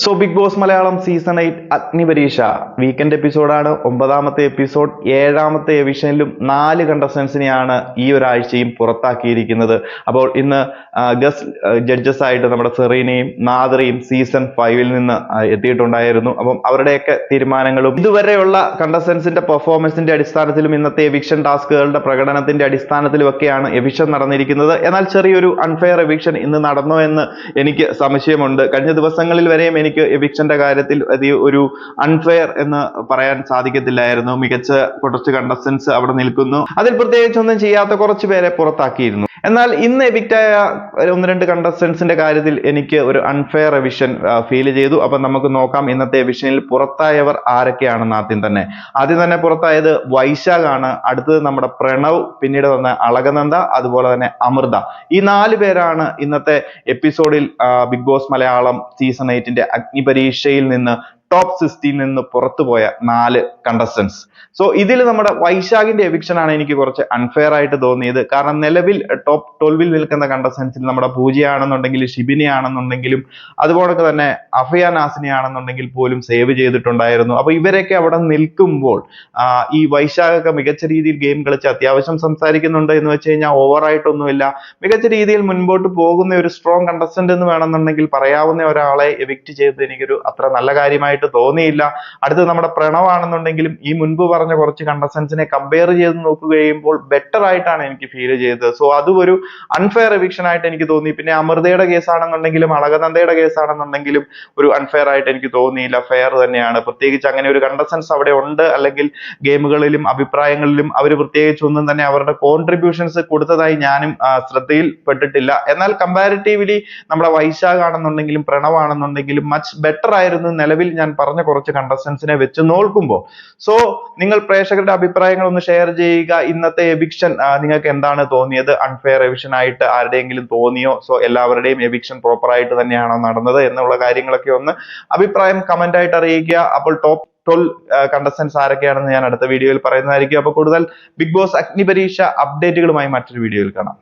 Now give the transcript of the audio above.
Big Boss Malayalam season 8 Agnipariksha weekend എപ്പിസോഡാണ്. 9ാമത്തെ episode. 7ാമത്തെ എവിഷനിലും 4 കണ്ടസ്റ്റൻസിനെയാണ് ഈ ഒരാഴ്ചയും പുറത്താക്കിയിരിക്കുന്നത്. അപ്പോൾ ഇന്ന് ഗസ്റ്റ് ജഡ്ജസ് ആയിട്ട് നമ്മുടെ സെറീനയും നാദറയും സീസൺ 5 നിന്ന് എത്തിയിട്ടുണ്ടായിരുന്നു. അപ്പം അവരുടെയൊക്കെ തീരുമാനങ്ങളും ഇതുവരെയുള്ള കണ്ടസ്റ്റൻസിന്റെ പെർഫോമൻസിന്റെ അടിസ്ഥാനത്തിലും ഇന്നത്തെ എവിക്ഷൻ ടാസ്കുകളുടെ പ്രകടനത്തിന്റെ അടിസ്ഥാനത്തിലും ഒക്കെയാണ് എവിക്ഷൻ നടന്നിരിക്കുന്നത്. എന്നാൽ ചെറിയൊരു അൺഫെയർ എവിക്ഷൻ ഇന്ന് നടന്നോ എന്ന് എനിക്ക് സംശയമുണ്ട്. കഴിഞ്ഞ ദിവസങ്ങളിൽ വരെയും എനിക്ക് എവിക്ഷന്റെ കാര്യത്തിൽ ഒരു അൺഫെയർ എന്ന് പറയാൻ സാധിക്കത്തില്ലായിരുന്നു. മികച്ച കുറച്ച് കണ്ടസ്റ്റൻസ് അവിടെ നിൽക്കുന്നു, അതിൽ പ്രത്യേകിച്ചൊന്നും ചെയ്യാത്ത കുറച്ച് പേരെ പുറത്താക്കിയിരുന്നു. എന്നാൽ ഇന്ന് എവിക്റ്റായ 1-2 കണ്ടസ്റ്റൻസിന്റെ കാര്യത്തിൽ എനിക്ക് ഒരു അൺഫെയർ എവിക്ഷൻ ഫീൽ ചെയ്തു. അപ്പൊ നമുക്ക് നോക്കാം ഇന്നത്തെ എവിക്ഷനിൽ പുറത്തായവർ ആരൊക്കെയാണെന്ന്. ആദ്യം തന്നെ പുറത്തായത് വൈശാഖാണ്. അടുത്തത് നമ്മുടെ പ്രണവ്, പിന്നീട് വന്ന അളകനന്ദ, അതുപോലെ തന്നെ അമൃത. ഈ 4 പേരാണ് ഇന്നത്തെ എപ്പിസോഡിൽ ബിഗ് ബോസ് മലയാളം സീസൺ 8 അഗ്നിപരീക്ഷയിൽ നിന്ന് ടോപ്പ് 16 നിന്ന് പുറത്തുപോയ 4 കണ്ടസ്റ്റൻസ്. ഇതിൽ നമ്മുടെ വൈശാഖിന്റെ എവിക്ഷൻ ആണ് എനിക്ക് കുറച്ച് അൺഫെയർ ആയിട്ട് തോന്നിയത്. കാരണം നിലവിൽ ടോപ്പ് 12 നിൽക്കുന്ന കണ്ടസ്റ്റൻസിൽ നമ്മുടെ പൂജയാണെന്നുണ്ടെങ്കിലും ഷിബിനെ ആണെന്നുണ്ടെങ്കിലും അതുപോലെ തന്നെ അഫയ നാസിനെ ആണെന്നുണ്ടെങ്കിൽ പോലും സേവ് ചെയ്തിട്ടുണ്ടായിരുന്നു. അപ്പൊ ഇവരൊക്കെ അവിടെ നിൽക്കുമ്പോൾ ഈ വൈശാഖൊക്കെ മികച്ച രീതിയിൽ ഗെയിം കളിച്ച് അത്യാവശ്യം സംസാരിക്കുന്നുണ്ട് എന്ന് വെച്ച് കഴിഞ്ഞാൽ ഓവറായിട്ടൊന്നുമില്ല, മികച്ച രീതിയിൽ മുൻപോട്ട് പോകുന്ന ഒരു സ്ട്രോങ് കണ്ടസ്റ്റന്റ് എന്ന് വേണമെന്നുണ്ടെങ്കിൽ പറയാവുന്ന ഒരാളെ എവിക്റ്റ് ചെയ്തത് എനിക്കൊരു അത്ര നല്ല കാര്യമായിട്ട് തോന്നിയില്ല. അടുത്തത് നമ്മുടെ പ്രണവ് ആണെന്നുണ്ടെങ്കിലും ഈ മുൻപ് പറഞ്ഞ കുറച്ച് കണ്ടസ്റ്റൻസിനെ കമ്പയർ ചെയ്ത് നോക്കുകയുമ്പോൾ ബെറ്റർ ആയിട്ടാണ് എനിക്ക് ഫീൽ ചെയ്തത്. അതും ഒരു അൺഫെയർ എവിക്ഷൻ ആയിട്ട് എനിക്ക് തോന്നി. പിന്നെ അമൃതയുടെ കേസ് ആണെന്നുണ്ടെങ്കിലും അളകനന്ദയുടെ കേസ് ആണെന്നുണ്ടെങ്കിലും ഒരു അൺഫെയർ ആയിട്ട് എനിക്ക് തോന്നിയില്ല, ഫെയർ തന്നെയാണ്. പ്രത്യേകിച്ച് അങ്ങനെ ഒരു കണ്ടസ്റ്റൻസ് അവിടെ ഉണ്ട്, അല്ലെങ്കിൽ ഗെയിമുകളിലും അഭിപ്രായങ്ങളിലും അവർ പ്രത്യേകിച്ച് ഒന്നും തന്നെ അവരുടെ കോൺട്രിബ്യൂഷൻസ് കൊടുത്തതായി ഞാനും ശ്രദ്ധയിൽപ്പെട്ടിട്ടില്ല. എന്നാൽ കമ്പാരിറ്റീവ്ലി നമ്മുടെ വൈശാഖ് ആണെന്നുണ്ടെങ്കിലും പ്രണവ് ആണെന്നുണ്ടെങ്കിലും മച്ച് ബെറ്റർ ആയിരുന്നു നിലവിൽ ഞാൻ പറഞ്ഞ കുറച്ച് കണ്ടസ്റ്റൻസിനെ വെച്ച് നോക്കുമ്പോൾ. നിങ്ങൾ പ്രേക്ഷകരുടെ അഭിപ്രായങ്ങൾ ഒന്ന് ഷെയർ ചെയ്യുക. ഇന്നത്തെ എവിക്ഷൻ നിങ്ങൾക്ക് എന്താണ് തോന്നിയത്? അൺഫെയർ എവിക്ഷൻ ആയിട്ട് ആരുടെയെങ്കിലും തോന്നിയോ? എല്ലാവരുടെയും എവിക്ഷൻ പ്രോപ്പർ ആയിട്ട് തന്നെയാണോ നടന്നത് എന്നുള്ള കാര്യങ്ങളൊക്കെ ഒന്ന് അഭിപ്രായം കമന്റ് ആയിട്ട് അറിയിക്കുക. അപ്പോൾ ടോപ്പ് 12 കണ്ടസ്റ്റൻസ് ആരൊക്കെയാണെന്ന് ഞാൻ അടുത്ത വീഡിയോയിൽ പറയുന്നതായിരിക്കും. അപ്പോൾ കൂടുതൽ ബിഗ് ബോസ് അഗ്നിപരീക്ഷ അപ്ഡേറ്റുകളുമായി മറ്റൊരു വീഡിയോയിൽ കാണാം.